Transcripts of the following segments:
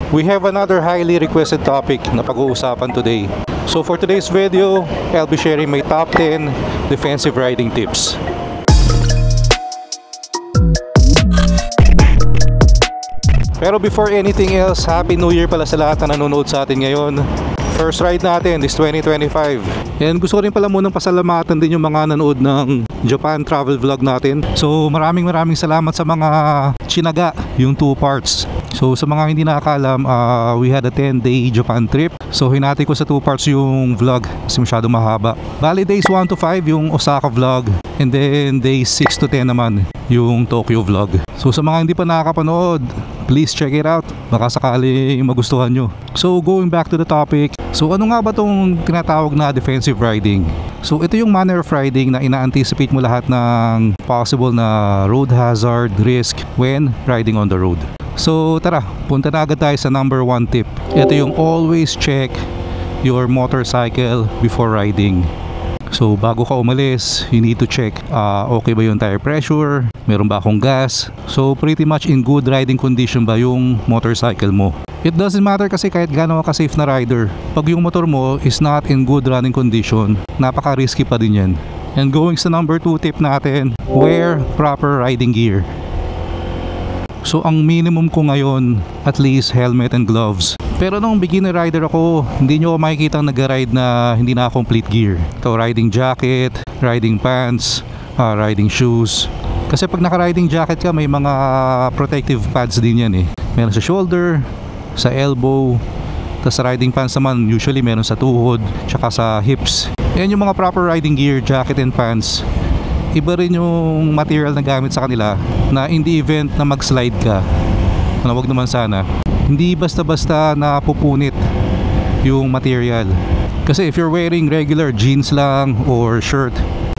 we have another highly requested topic na pag-uusapan today. So for today's video, I'll be sharing my top 10 defensive riding tips. Pero before anything else, Happy New Year pala sa lahat na nanonood sa atin ngayon. First ride natin is 2025. And gusto ko rin pala munang pasalamatan din yung mga nanood ng Japan travel vlog natin. So maraming salamat sa mga chinaga yung 2 parts. So sa mga hindi nakakalam, we had a 10-day Japan trip. So hinati ko sa 2 parts yung vlog kasi masyado mahaba. Bali days 1 to 5 yung Osaka vlog. And then days 6 to 10 naman yung Tokyo vlog. So sa mga hindi pa nakakapanood, please check it out. Baka sakali magustuhan nyo. So going back to the topic. So ano nga ba itong tinatawag na defensive riding? So ito yung manner of riding na ina-anticipate mo lahat ng possible na road hazard, risk when riding on the road. So tara, punta na agad tayo sa number 1 tip. Ito yung always check your motorcycle before riding. So bago ka umalis, you need to check okay ba yung tire pressure, meron ba akong gas. So pretty much in good riding condition ba yung motorcycle mo. It doesn't matter kasi kahit gaano ka safe na rider, pag yung motor mo is not in good running condition, napaka-risky pa din yan. And going sa number 2 tip natin, wear proper riding gear. So ang minimum ko ngayon, at least helmet and gloves. Pero nung beginner rider ako, hindi nyo makikita nag-ride na hindi na complete gear. Ito, riding jacket, riding pants, riding shoes. Kasi pag naka-riding jacket ka, may mga protective pads din yan eh. Meron sa shoulder, sa elbow, tapos sa riding pants naman usually meron sa tuhod, tsaka sa hips. Yan yung mga proper riding gear, jacket and pants. Iba rin yung material na gamit sa kanila na in the event na mag-slide ka, wag naman sana, hindi basta-basta na pupunit yung material. Kasi if you're wearing regular jeans lang or shirt,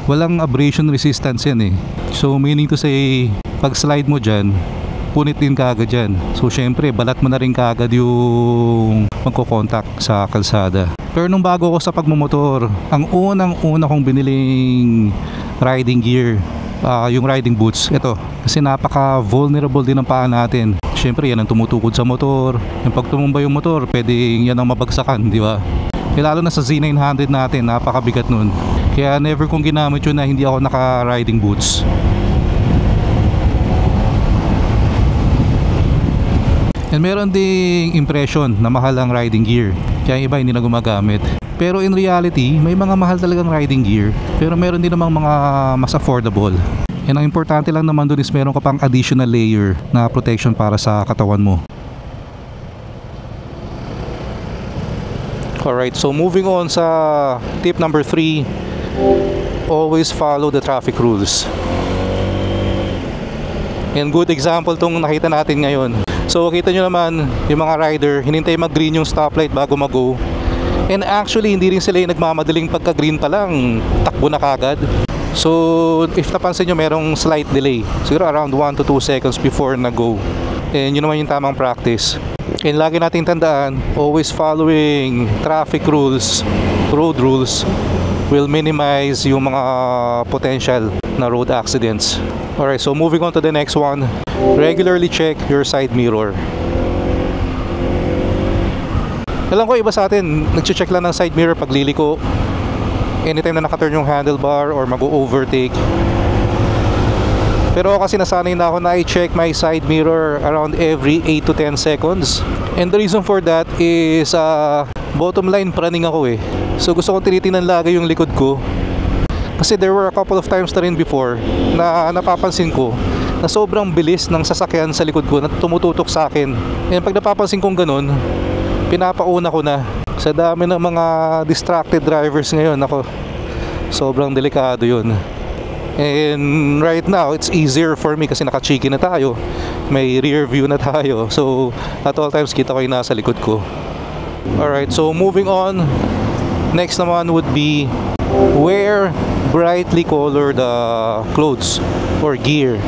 walang abrasion resistance yan eh. So meaning to say, pag slide mo dyan, punit din kaagad dyan. So syempre, balat mo na rin kaagad yung magko-contact sa kalsada. Pero nung bago ko sa pagmumotor, ang unang-una kong biniling riding gear, yung riding boots, ito. Kasi napaka-vulnerable din ng paa natin. Siyempre yan ang tumutukod sa motor. Yung pag tumumba yung motor, pwedeng yan ang mabagsakan, di ba? Lalo na sa Z900 natin, napakabigat nun. Kaya never kong ginamit yun na hindi ako naka-riding boots. And meron ding impression na mahal ang riding gear, kaya iba hindi na gumagamit. Pero in reality, may mga mahal talagang riding gear, pero meron din namang mga mas affordable. And ang importante lang naman dun is meron ka pang additional layer na protection para sa katawan mo. Alright, so moving on sa tip number 3, always follow the traffic rules. And good example tong nakita natin ngayon. So kita nyo naman, yung mga rider, hinintay mag-green yung stoplight bago mag-go. And actually, hindi rin sila yung nagmamadaling pagka-green pa lang, takbo na kagad. So if napansin nyo, merong slight delay, siguro around 1 to 2 seconds before na-go. And yun naman yung tamang practice. And lagi nating tandaan, always following traffic rules, road rules, will minimize yung mga potential na road accidents. Alright, so moving on to the next one, regularly check your side mirror. Alam ko iba sa atin, nag-check lang ng side mirror pag liliko, anytime na nakaturn yung handlebar or mag-overtake. Pero kasi nasanay na ako na i-check my side mirror around every 8 to 10 seconds. And the reason for that is bottom line praning ako eh. So gusto kong tinitingnan lagi yung likod ko. Kasi there were a couple of times na rin before na napapansin ko na sobrang bilis ng sasakyan sa likod ko na tumututok sa akin. And pag napapansin kong ganun, pinapauna ko na. Sa dami ng mga distracted drivers ngayon, ako, sobrang delikado yun. And right now, it's easier for me kasi naka-cheeky na tayo. May rear view na tayo. So, at all times, kita ko yung nasa likod ko. Alright, so moving on. Next naman would be wear brightly colored clothes or gear.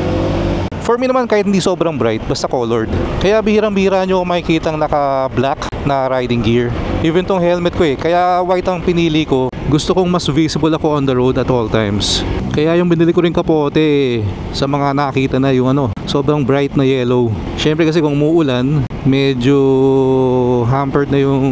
For me naman, kahit hindi sobrang bright, basta colored. Kaya bihirang-bihira nyo makikita ang naka-black na riding gear. Even tong helmet ko eh, kaya white ang pinili ko gusto kong mas visible ako on the road at all times. Kaya yung binili ko rin kapote sa mga nakita na yung sobrang bright na yellow. Syempre kasi kung umuulan, medyo hampered na yung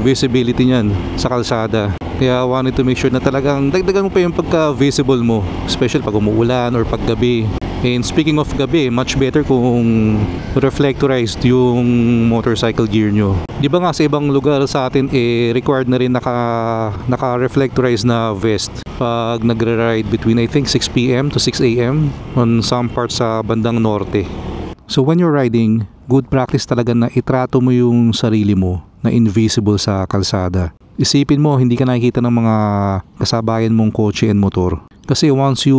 visibility niyan sa kalsada. Kaya I wanted to make sure na talagang dagdagan mo pa yung pagka-visible mo, especially pag umuulan or pag gabi. And speaking of gabi, much better kung reflectorized yung motorcycle gear nyo. Di ba nga sa ibang lugar sa atin required na rin naka-reflectorized na vest pag nagre-ride between I think 6 p.m. to 6 a.m. on some parts sa bandang norte. So when you're riding, good practice talaga na itrato mo yung sarili mo na invisible sa kalsada. Isipin mo, hindi ka nakikita ng mga kasabayan mong kotse and motor. Kasi once you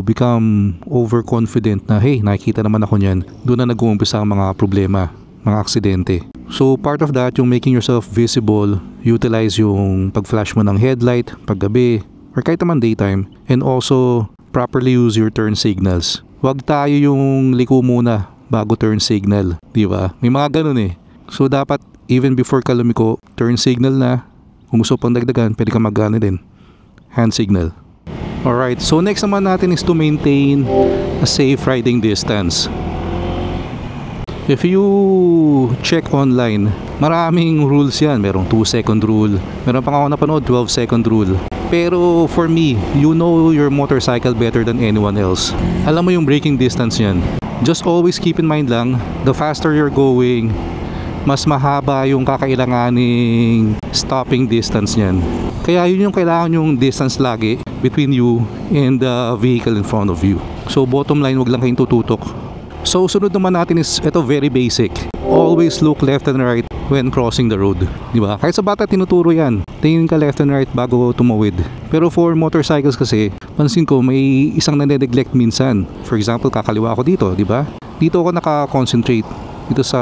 become overconfident na, hey, nakikita naman ako niyan, doon na nag-uumpisa ang mga problema, mga aksidente. So part of that, yung making yourself visible, utilize yung pag-flash mo ng headlight, paggabi, or kahit naman daytime. And also, properly use your turn signals. Huwag tayo yung liko muna bago turn signal, di ba? May mga ganun eh. So dapat, even before ka lumiko, turn signal na. Kung gusto pang dagdagan, pwede ka mag-ano din, hand signal. Alright, so next naman natin is to maintain a safe riding distance. If you check online, maraming rules yan. Merong 2-second rule. Meron pang ako napanood, 12-second rule. Pero for me, you know your motorcycle better than anyone else. Alam mo yung braking distance yan. Just always keep in mind lang, the faster you're going, mas mahaba yung kakailanganing stopping distance niyan. Kaya yun yung kailangan yung distance lagi between you and the vehicle in front of you. So bottom line, wag lang kayong tututok. So sunod naman natin is ito, very basic. Always look left and right when crossing the road. Diba? Kahit sa bata tinuturo yan. Tingin ka left and right bago tumawid. Pero for motorcycles kasi, pansin ko may isang nane-neglect minsan. For example, kakaliwa ako dito, diba? Dito ako naka-concentrate dito sa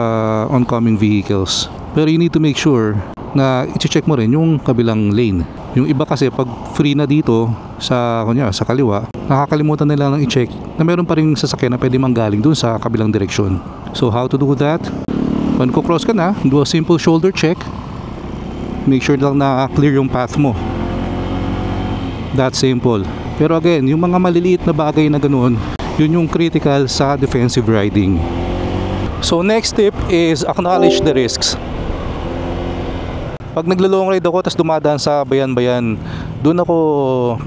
oncoming vehicles. Pero you need to make sure na i-check mo rin yung kabilang lane. Yung iba kasi pag free na dito sa kaliwa, nakakalimutan nila nang i-check na meron pa ring sasakyan na pwede manggaling dun sa kabilang direksyon. So how to do that? When cross ka na, do a simple shoulder check. Make sure lang na clear yung path mo. That simple. Pero again, yung mga maliliit na bagay na ganoon, yun yung critical sa defensive riding. So next tip is acknowledge the risks. Pag naglo-long ride ako tapos dumadaan sa bayan-bayan, doon ako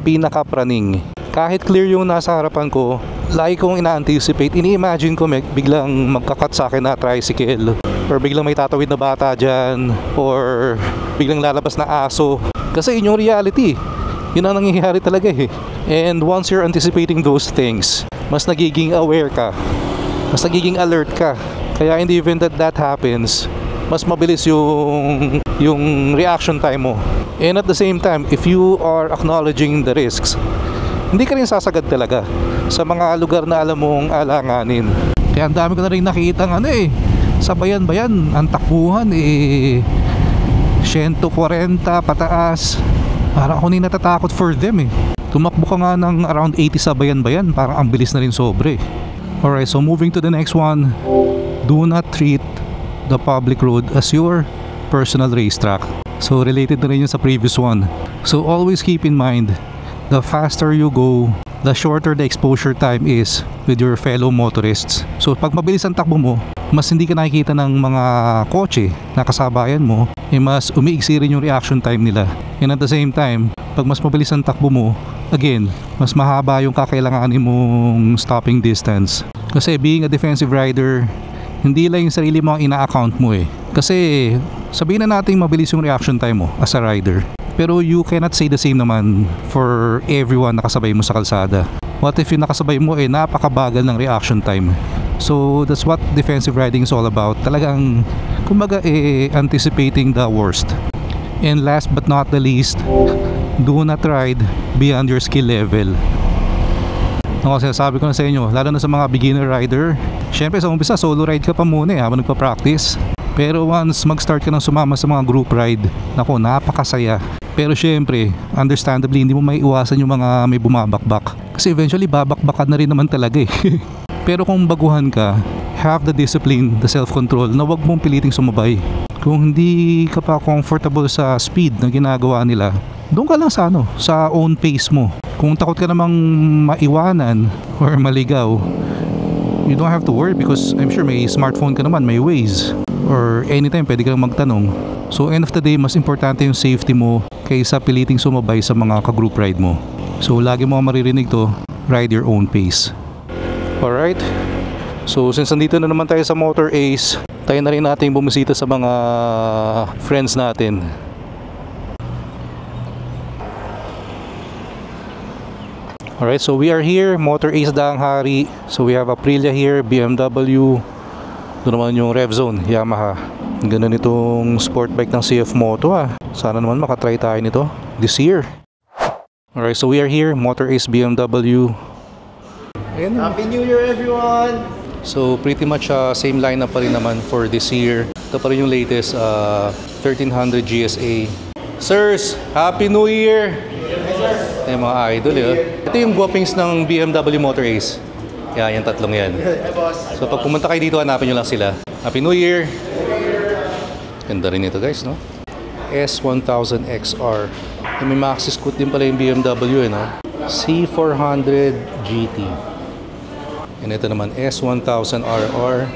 pinaka-praning. Kahit clear yung nasa harapan ko, lagi kong ina-anticipate, ini-imagine ko biglang magkakat sa akin na tricycle, or biglang may tatawid na bata dyan, or biglang lalabas na aso. Kasi yun yung reality. Yun ang nangyayari talaga eh. And once you're anticipating those things, mas nagiging aware ka, mas nagiging alert ka. Kaya in the event that that happens, mas mabilis yung reaction time mo. And at the same time, if you are acknowledging the risks, hindi ka rin sasagad talaga sa mga lugar na alam mong alanganin. Kaya ang dami ko na rin nakita sa bayan-bayan, ang takbuhan 140 pataas. Parang ako na natatakot for them Tumakbo ka nga ng around 80 sa bayan-bayan, parang ang bilis na rin sobre. Alright, so moving to the next one. Do not treat the public road as your personal racetrack. So related na rin yun sa previous one. So always keep in mind, the faster you go, the shorter the exposure time is with your fellow motorists. So pag mabilis ang takbo mo, mas hindi ka nakikita ng mga kotse na kasabayan mo, mas umiiksi rin yung reaction time nila. And at the same time, pag mas mabilis ang takbo mo, again, mas mahaba yung kakailanganin mong stopping distance. Kasi being a defensive rider, hindi lang yung sarili mo ang ina-account mo Kasi sabihin na natin mabilis yung reaction time mo as a rider. Pero you cannot say the same naman for everyone na kasabay mo sa kalsada. What if yung nakasabay mo napakabagal ng reaction time? So that's what defensive riding is all about. Talagang kumbaga anticipating the worst. And last but not the least, do not ride beyond your skill level. Kasi sabi ko na sa inyo, lalo na sa mga beginner rider, syempre sa umpisa solo ride ka pa muna habang nagpa-practice. Pero once mag-start ka ng sumama sa mga group ride, nako, napakasaya. Pero syempre, understandably, hindi mo maiiwasan yung mga may bumabakbak. Kasi eventually, babakbakan na rin naman talaga Pero kung baguhan ka, have the discipline, the self-control na wag mong piliting sumabay. Kung hindi ka pa comfortable sa speed na ginagawa nila, doon ka lang sa sa own pace mo. Kung takot ka namang maiwanan or maligaw, you don't have to worry because I'm sure may smartphone ka naman, may Waze, or anytime pwede kang magtanong. So end of the day, mas importante yung safety mo kaysa piliting sumabay sa mga ka-group ride mo. So lagi mo maririnig to, ride your own pace. Alright, so since nandito na naman tayo sa Motor Ace, tayo na rin natin bumisita sa mga friends natin. Alright, so we are here, Motor Ace Daang Hari. So we have Aprilia here, BMW. Doon naman yung RevZone, Yamaha. Ganda nitong sport bike ng CF Moto Sana naman makatry tayo nito this year. Alright, so we are here, Motor Ace BMW. Ayan. Happy New Year everyone! So pretty much same lineup pa rin naman for this year. Ito pa rin yung latest 1300 GSA. Sirs, Happy New Year! Ito yung mga idol Ito yung guwapings ng BMW Motor Ace. Yan, yung tatlong yan. So pag pumunta kayo dito, hanapin nyo lang sila. Happy New Year! Ganda rin ito guys, no? S1000 XR. May maxi scoot din pala yung BMW, no? C400 GT. And ito naman, S1000 RR.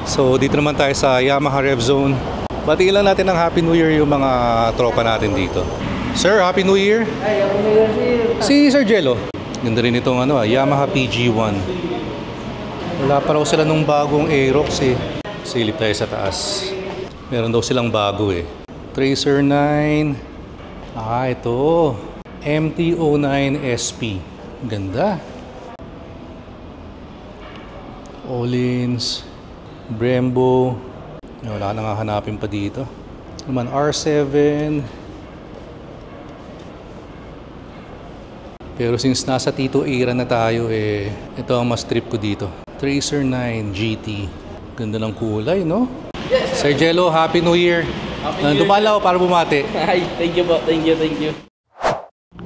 So dito naman tayo sa Yamaha RevZone. Batiin lang natin ng Happy New Year yung mga tropa natin dito. Sir, Happy New Year! Hi, Happy New Year sir! Si Sir Jello. Ganda rin itong Yamaha PG1. Wala pa raw sila nung bagong Aerox Silip tayo sa taas. Meron daw silang bago Tracer 9. Ito. MT-09 SP. Ganda. Öhlins. Brembo. Wala nang hahanapin pa dito. Naman R7. Pero since nasa Tito era na tayo ito ang mas trip ko dito. Tracer 9 GT. Ganda ng kulay, no? Yes! Sir Jello, Happy New Year! Dumalaw para bumati. Hi, thank you po. Thank you.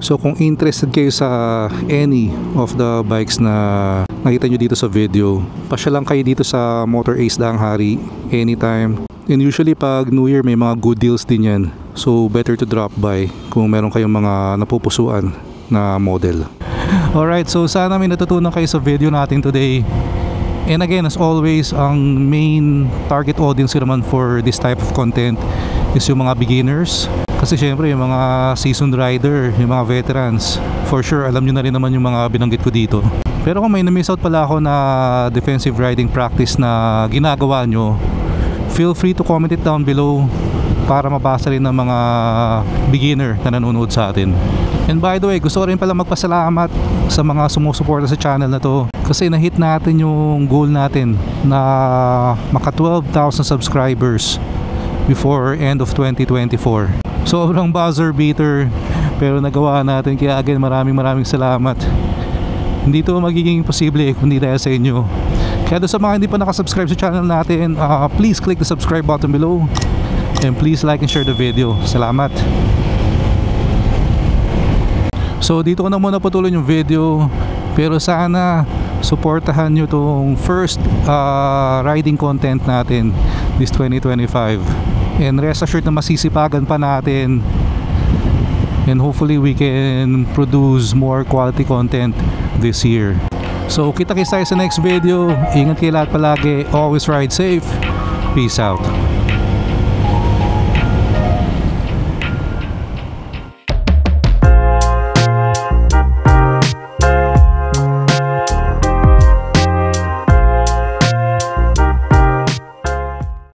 So kung interested kayo sa any of the bikes na nakita nyo dito sa video, pasya lang kayo dito sa Motor Ace Daang Hari anytime. And usually pag New Year may mga good deals din yan. So better to drop by kung meron kayong mga napupusuan na model. Alright, so sana may natutunan kayo sa video natin today. And again, as always, ang main target audience naman for this type of content is yung mga beginners. Kasi syempre yung mga seasoned rider, yung mga veterans, for sure alam nyo na rin naman yung mga binanggit ko dito. Pero kung may na-miss out pala ako na defensive riding practice na ginagawa nyo, feel free to comment it down below para mabasa rin ng mga beginner na nanonood sa atin. And by the way, gusto ko rin pala magpasalamat sa mga sumusuporta sa channel na to kasi na-hit natin yung goal natin na maka 12,000 subscribers before end of 2024. Sobrang buzzer beater pero nagawa natin, kaya again maraming salamat. Hindi to magiging posible kundi dahil sa inyo. Kaya doon sa mga hindi pa nakasubscribe sa channel natin, please click the subscribe button below and please like and share the video. Salamat. So dito ko na muna patuloy yung video, pero sana suportahan nyo tong first riding content natin this 2025. And rest assured na masisipagan pa natin, and hopefully we can produce more quality content this year. So kita-kits tayo sa next video. Ingat kayo lahat palagi. Always ride safe. Peace out.